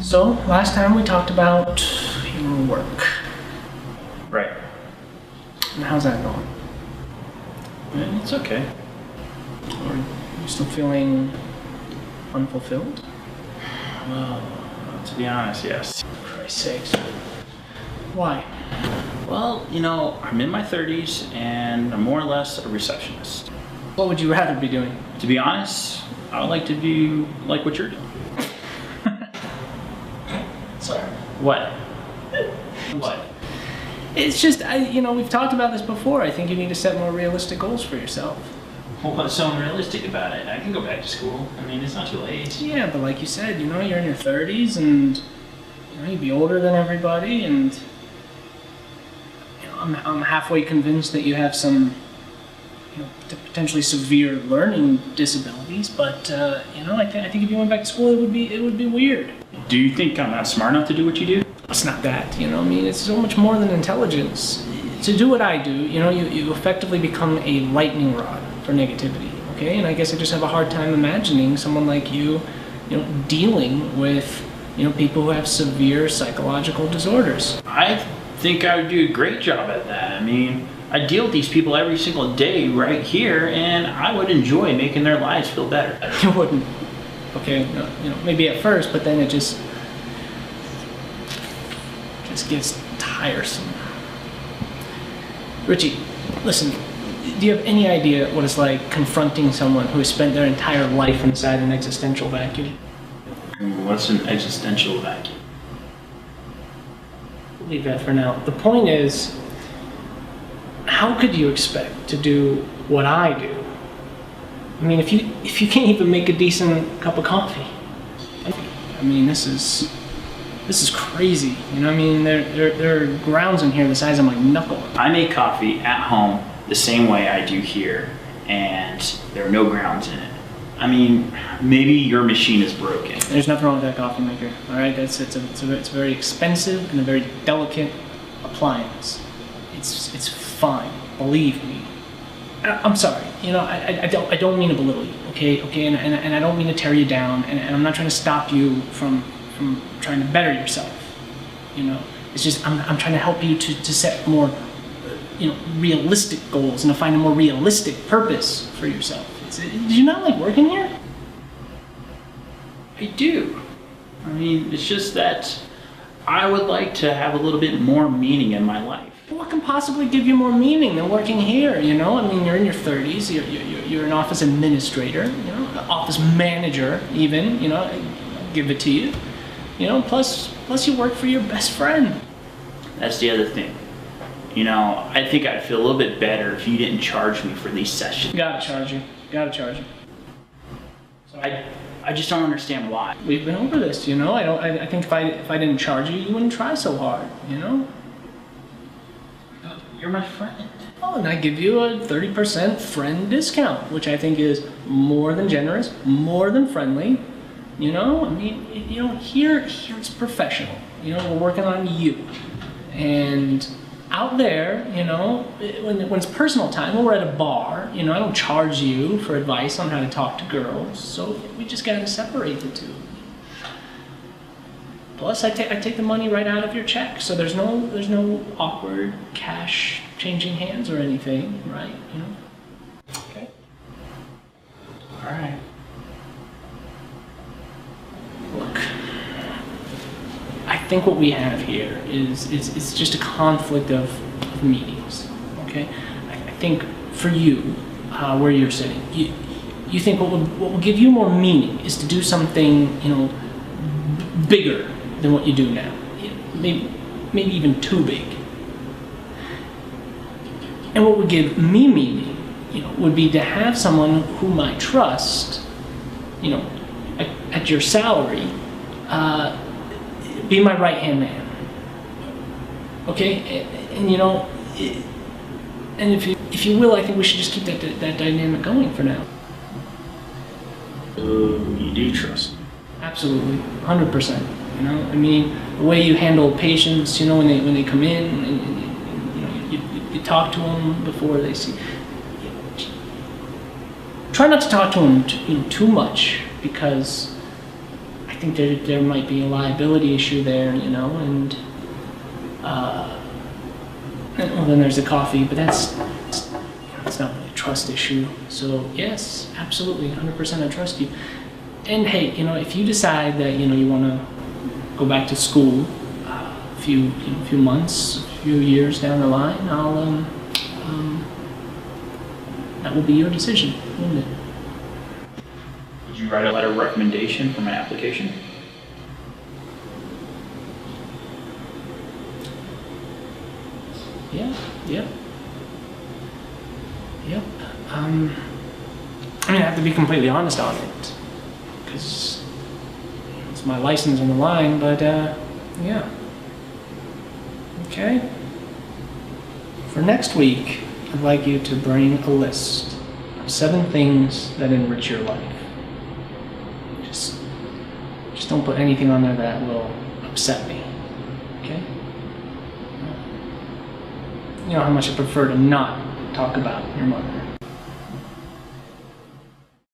So, last time we talked about your work. Right. And how's that going? It's okay. Are you still feeling unfulfilled? Well, to be honest, yes. For Christ's sakes. Why? Well, I'm in my 30s and I'm more or less a receptionist. What would you rather be doing? To be honest, I would like to do like what you're doing. Sorry. What? What? It's just, we've talked about this before. I think you need to set more realistic goals for yourself. Well, what's so unrealistic about it? I can go back to school. I mean, it's not too late. Yeah, but like you said, you're in your 30s and you'd be older than everybody, and I'm halfway convinced that you have some potentially severe learning disabilities, but I think if you went back to school, it would be weird. Do you think I'm not smart enough to do what you do? It's not that, it's so much more than intelligence. To do what I do, you effectively become a lightning rod for negativity, okay? And I guess I just have a hard time imagining someone like you, dealing with, people who have severe psychological disorders. I think I would do a great job at that. I mean, I deal with these people every single day right here, and I would enjoy making their lives feel better. You wouldn't. Okay, maybe at first, but then it just gets tiresome. Richie, listen, do you have any idea what it's like confronting someone who has spent their entire life inside an existential vacuum? What's an existential vacuum? We'll leave that for now. The point is, how could you expect to do what I do? I mean, if you can't even make a decent cup of coffee. I mean, this is crazy. There are grounds in here the size of my knuckle. I make coffee at home the same way I do here, and there are no grounds in it. I mean, maybe your machine is broken. There's nothing wrong with that coffee maker. All right, it's a very expensive and a very delicate appliance. It's fine, believe me. I'm sorry. I don't mean to belittle you. Okay, and I don't mean to tear you down, and I'm not trying to stop you from trying to better yourself. It's just I'm trying to help you to set more realistic goals and to find a more realistic purpose for yourself. Do you not like working here? I do. I mean, it's just that I would like to have a little bit more meaning in my life. What can possibly give you more meaning than working here? I mean, you're in your 30s. You're an office administrator. Office manager even. I'll give it to you. Plus you work for your best friend. That's the other thing. I think I'd feel a little bit better if you didn't charge me for these sessions. Gotta charge you. So I just don't understand why. We've been over this, I think if I didn't charge you, you wouldn't try so hard, You're my friend. Oh, and I give you a 30% friend discount, which I think is more than generous, more than friendly. Here it's professional. We're working on you. And out there, when it's personal time, when we're at a bar, I don't charge you for advice on how to talk to girls. So we just gotta separate the two. Plus, I take the money right out of your check, so there's no awkward cash changing hands or anything, right? Okay. All right. Look, I think what we have here is just a conflict of meanings. Okay, I think for you, where you're sitting, you think what will give you more meaning is to do something bigger than what you do now, maybe even too big. And what would give me meaning, would be to have someone whom I trust, at your salary, be my right-hand man. Okay, and if you will, I think we should just keep that dynamic going for now. You do trust me? Absolutely, 100%. The way you handle patients, when they come in, and you talk to them before they see. Try not to talk to them too much, because I think there might be a liability issue there, you know, and well, then there's the coffee, but it's not really a trust issue. So yes, absolutely, 100% I trust you. And hey, you know, if you decide that, you know, you want to go back to school a few months, a few years down the line, that will be your decision, won't it? Would you write a letter of recommendation for my application? Yeah, yep. I mean, I have to be completely honest on it, because it's my license on the line, but yeah. Okay. For next week, I'd like you to bring a list of 7 things that enrich your life. Just don't put anything on there that will upset me. Okay? You know how much I prefer to not talk about your mother.